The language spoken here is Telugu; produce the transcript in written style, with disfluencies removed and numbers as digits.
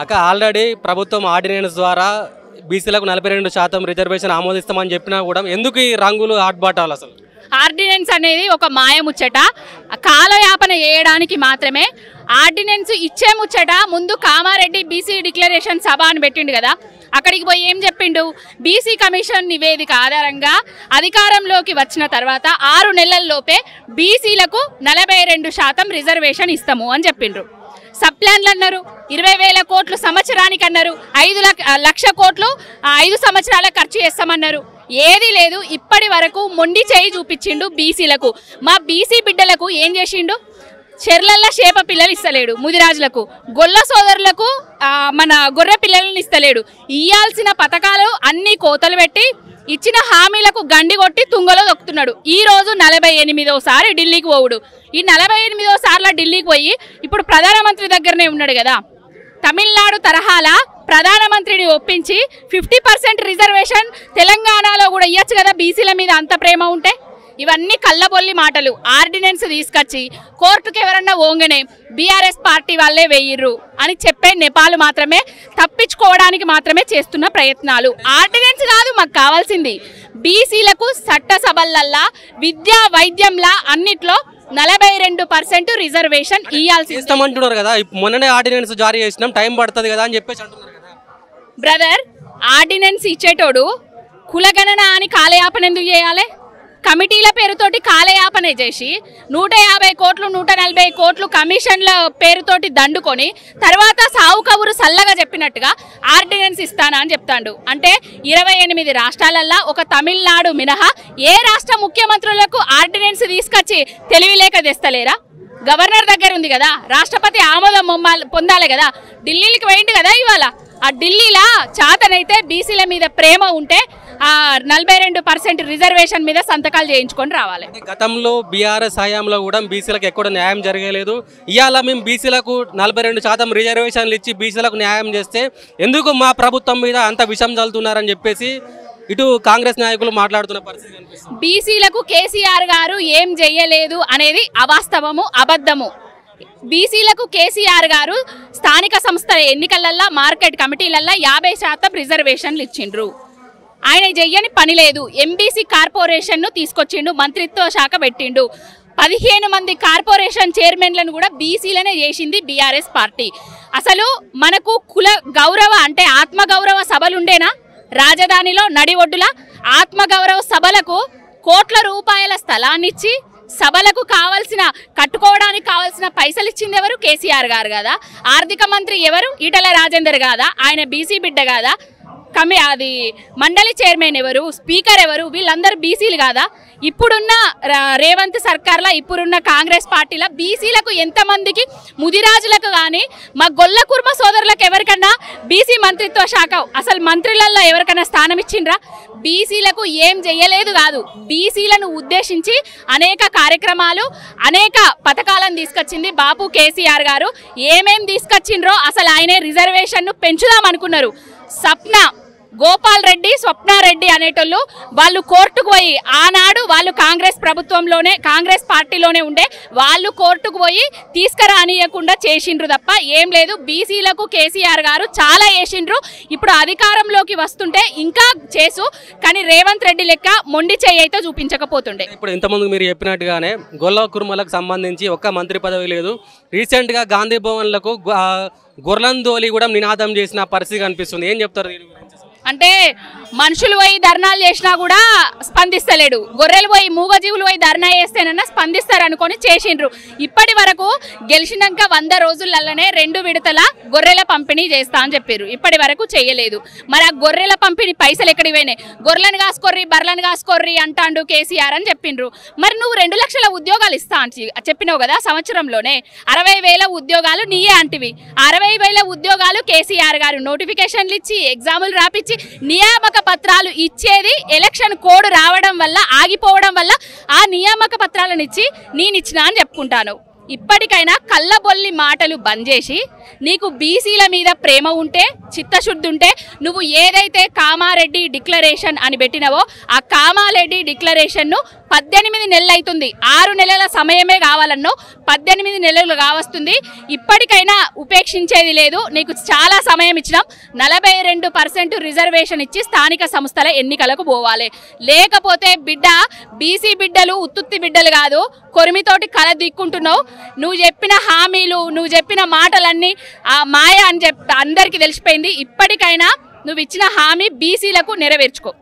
అక్క ఆల్రెడీ ప్రభుత్వం ఆర్డినెన్స్ ద్వారా బీసీలకు 42% రిజర్వేషన్ ఆమోదిస్తామని చెప్పినా కూడా ఎందుకు ఈ రంగులు ఆర్భాటాలు? అసలు ఆర్డినెన్స్ అనేది ఒక మాయముచ్చట, కాలయాపన చేయడానికి మాత్రమే. ఆర్డినెన్స్ ఇచ్చే ముచ్చట ముందు కామారెడ్డి బీసీ డిక్లరేషన్ సభ అని పెట్టిండు కదా, అక్కడికి పోయి ఏం చెప్పిండు? బీసీ కమిషన్ నివేదిక ఆధారంగా అధికారంలోకి వచ్చిన తర్వాత 6 నెలల్లోపే బీసీలకు 42% రిజర్వేషన్ ఇస్తాము అని చెప్పిండ్రు. సబ్ ప్లాన్లు అన్నారు, 20,000 కోట్లు సంవత్సరానికి అన్నారు, 5 లక్ష కోట్లు 5 సంవత్సరాలకు ఖర్చు చేస్తామన్నారు. ఏది లేదు. ఇప్పటి వరకు మొండి చేయి చూపించిండు బీసీలకు. మా బీసీ బిడ్డలకు ఏం చేసిండు? చెర్లల్లో చేప పిల్లలు ఇస్తలేడు, ముదిరాజులకు గొల్ల సోదరులకు మన గొర్రె పిల్లలను ఇస్తలేడు. ఇయ్యాల్సిన పథకాలు అన్ని కోతలు పెట్టి ఇచ్చిన హామీలకు గండి కొట్టి తుంగలో దొక్కుతున్నాడు. ఈ రోజు 48వసారి ఢిల్లీకి పోవుడు. ఈ 48సార్ల ఢిల్లీకి పోయి ఇప్పుడు ప్రధానమంత్రి దగ్గరనే ఉన్నాడు కదా. తమిళనాడు తరహాల ప్రధానమంత్రిని ఒప్పించి 50% రిజర్వేషన్ తెలంగాణలో కూడా ఇవ్వచ్చు కదా బీసీల మీద అంత ప్రేమ ఉంటే. ఇవన్నీ కళ్ళబొల్లి మాటలు. ఆర్డినెన్స్ తీసుకొచ్చి కోర్టుకు ఎవరన్నా ఓంగనే బీఆర్ఎస్ పార్టీ వాళ్ళే వేయిర్రు అని చెప్పే నెపాలు మాత్రమే, తప్పించుకోవడానికి మాత్రమే చేస్తున్న ప్రయత్నాలు. ఆర్డినెన్స్ కాదు మాకు కావాల్సింది, బీసీలకు చట్టసభలల్లా విద్యా వైద్యంలా అన్నిట్లో 42% రిజర్వేషన్ ఇవ్వాల్సి ఇస్తామంటున్నారు కదా. మొన్ననే ఆర్డినెన్స్ జారీ చేసినాం, టైం పడుతుంది కదా అని చెప్పేసి అంటున్నారు కదా. బ్రదర్, ఆర్డినెన్స్ ఇచ్చేటోడు కులగణన అని కాలయాపన ఎందుకు చేయాలి? కమిటీల పేరుతోటి కాలయాపన చేసి 150 కోట్లు 140 కోట్లు కమిషన్ల పేరుతోటి దండుకొని తర్వాత సావు కబురు సల్లగా చెప్పినట్టుగా ఆర్డినెన్స్ ఇస్తానా అని చెప్తాడు. అంటే 28 రాష్ట్రాలల్లో ఒక తమిళనాడు మినహా ఏ రాష్ట్ర ముఖ్యమంత్రులకు ఆర్డినెన్స్ తీసుకొచ్చి తెలివిలేక తెస్తలేరా? గవర్నర్ దగ్గర ఉంది కదా, రాష్ట్రపతి ఆమోదం పొందాలి కదా. ఢిల్లీకి పోయింది కదా ఇవాళ. ఆ ఢిల్లీలో చాతనైతే బీసీల మీద ప్రేమ ఉంటే 42% రిజర్వేషన్ మీద సంతకాలు చేయించుకొని రావాలి. గతంలో బీఆర్ఎస్ హయాంలో కూడా బీసీలకు ఎక్కడ న్యాయం జరగలేదు. ఇవాళ మేము బీసీలకు 42% రిజర్వేషన్లు ఇచ్చి బీసీలకు న్యాయం చేస్తే ఎందుకు మా ప్రభుత్వం మీద అంత విషం చల్లుతున్నారని చెప్పేసి ఇటు కాంగ్రెస్ నాయకులు మాట్లాడుతున్న పరిస్థితి కనిపిస్తుంది. బీసీలకు కేసీఆర్ గారు ఏం చెయ్యలేదు అనేది అవాస్తవము, అబద్ధము. బీసీలకు కేసీఆర్ గారు స్థానిక సంస్థల ఎన్నికలల్లో మార్కెట్ కమిటీలల్లో 50% రిజర్వేషన్లు ఇచ్చిండ్రు. ఆయన చెయ్యని పని లేదు. ఎంబీసీ కార్పొరేషన్ను తీసుకొచ్చిండు, మంత్రిత్వ శాఖ పెట్టిండు. 15 మంది కార్పొరేషన్ చైర్మన్లను కూడా బీసీలనే చేసింది బీఆర్ఎస్ పార్టీ. అసలు మనకు కుల గౌరవ అంటే ఆత్మగౌరవ సభలుండేనా? రాజధానిలో నడి ఒడ్డుల ఆత్మగౌరవ సభలకు కోట్ల రూపాయల స్థలాన్నిచ్చి సభలకు కావాల్సిన కట్టుకోవడానికి కావాల్సిన పైసలు ఇచ్చింది ఎవరు? కేసీఆర్ గారు కదా. ఆర్థిక మంత్రి ఎవరు? ఈటల రాజేందర్ కాదా? ఆయన బీసీ బిడ్డ కాదా? అది మండలి చైర్మన్ ఎవరు? స్పీకర్ ఎవరు? వీళ్ళందరూ బీసీలు కాదా? ఇప్పుడున్న రేవంత్ సర్కార్లో ఇప్పుడున్న కాంగ్రెస్ పార్టీలో బీసీలకు ఎంతమందికి, ముదిరాజులకు కానీ మా గొల్ల కుర్మ సోదరులకు ఎవరికన్నా బీసీ మంత్రిత్వ శాఖ అసలు మంత్రులలో ఎవరికైనా స్థానం ఇచ్చిండ్రా? బీసీలకు ఏం చెయ్యలేదు కాదు, బీసీలను ఉద్దేశించి అనేక కార్యక్రమాలు అనేక పథకాలను తీసుకొచ్చింది బాపు కేసీఆర్ గారు. ఏమేం తీసుకొచ్చిండ్రో అసలు ఆయనే రిజర్వేషన్ను పెంచుదాం అనుకున్నారు. సప్న గోపాల్ రెడ్డి, స్వప్నారెడ్డి అనేటోళ్ళు వాళ్ళు కోర్టుకు పోయి, ఆనాడు వాళ్ళు కాంగ్రెస్ ప్రభుత్వంలోనే కాంగ్రెస్ పార్టీలోనే ఉండే వాళ్ళు కోర్టుకు పోయి తీసుకురానియకుండా చేసిండ్రు తప్ప ఏం లేదు. బీసీలకు కేసీఆర్ గారు చాలా చేసిండ్రు. ఇప్పుడు అధికారంలోకి వస్తుంటే ఇంకా చేసు, కానీ రేవంత్ రెడ్డి లెక్క మొండి చేయి అయితే చూపించకపోతుండే. ఇప్పుడు ఇంతకుముందు మీరు చెప్పినట్టుగానే గొల్ల కుర్మలకు సంబంధించి ఒక్క మంత్రి పదవి లేదు. రీసెంట్గా గాంధీ భవన్లకు గొర్లందోలి కూడా నినాదం చేసిన పరిస్థితి కనిపిస్తుంది. ఏం చెప్తారు దీని గురించి? అంటే మనుషులు పోయి ధర్నాలు చేసినా కూడా స్పందిస్తలేడు. గొర్రెలు పోయి మూగజీవులు పోయి ధర్నా చేస్తేనన్నా స్పందిస్తారు అనుకొని చేసిండ్రు. ఇప్పటి వరకు గెలిచినాక 100 రోజులలోనే 2 విడతల గొర్రెల పంపిణీ చేస్తా అని చెప్పారు. ఇప్పటి వరకు చేయలేదు. మరి ఆ గొర్రెల పంపిణీ పైసలు ఎక్కడికి పోయినాయి? గొర్రెలను కాసుకోర్రి, బర్రెలను కాసుకోర్రి అంటాండు కేసీఆర్ అని చెప్పిండ్రు. మరి నువ్వు 2 లక్షల ఉద్యోగాలు ఇస్తా అని చెప్పినావు కదా. సంవత్సరంలోనే 60,000 ఉద్యోగాలు నీయే అంటివి. 60,000 ఉద్యోగాలు కేసీఆర్ గారు నోటిఫికేషన్లు ఇచ్చి ఎగ్జాములు రాపిచ్చి నియామక పత్రాలు ఇచ్చేది ఎలక్షన్ కోడ్ రావడం వల్ల ఆగిపోవడం వల్ల ఆ నియామక పత్రాలను ఇచ్చి నేను ఇచ్చిన అని చెప్పుకుంటాను. ఇప్పటికైనా కళ్ళబొల్లి మాటలు బంద్ చేసి నీకు బీసీల మీద ప్రేమ ఉంటే, చిత్తశుద్ధి ఉంటే, నువ్వు ఏదైతే కామారెడ్డి డిక్లరేషన్ అని పెట్టినవో ఆ కామారెడ్డి డిక్లరేషన్ను 18 నెలలు అవుతుంది, 6 నెలల సమయమే కావాలన్నో 18 నెలలు కావస్తుంది. ఇప్పటికైనా ఉపేక్షించేది లేదు. నీకు చాలా సమయం ఇచ్చినాం. 42% రిజర్వేషన్ ఇచ్చి స్థానిక సంస్థల ఎన్నికలకు పోవాలి. లేకపోతే బిడ్డ బీసీ బిడ్డలు ఉత్తుత్తి బిడ్డలు కాదు, కొరిమితోటి కల దిక్కుంటున్నావు. నువ్వు చెప్పిన హామీలు, నువ్వు చెప్పిన మాటలన్నీ ఆ మాయ అని అందరికీ తెలిసిపోయింది. ఇప్పటికైనా నువ్వు ఇచ్చిన హామీ బీసీలకు నెరవేర్చుకో.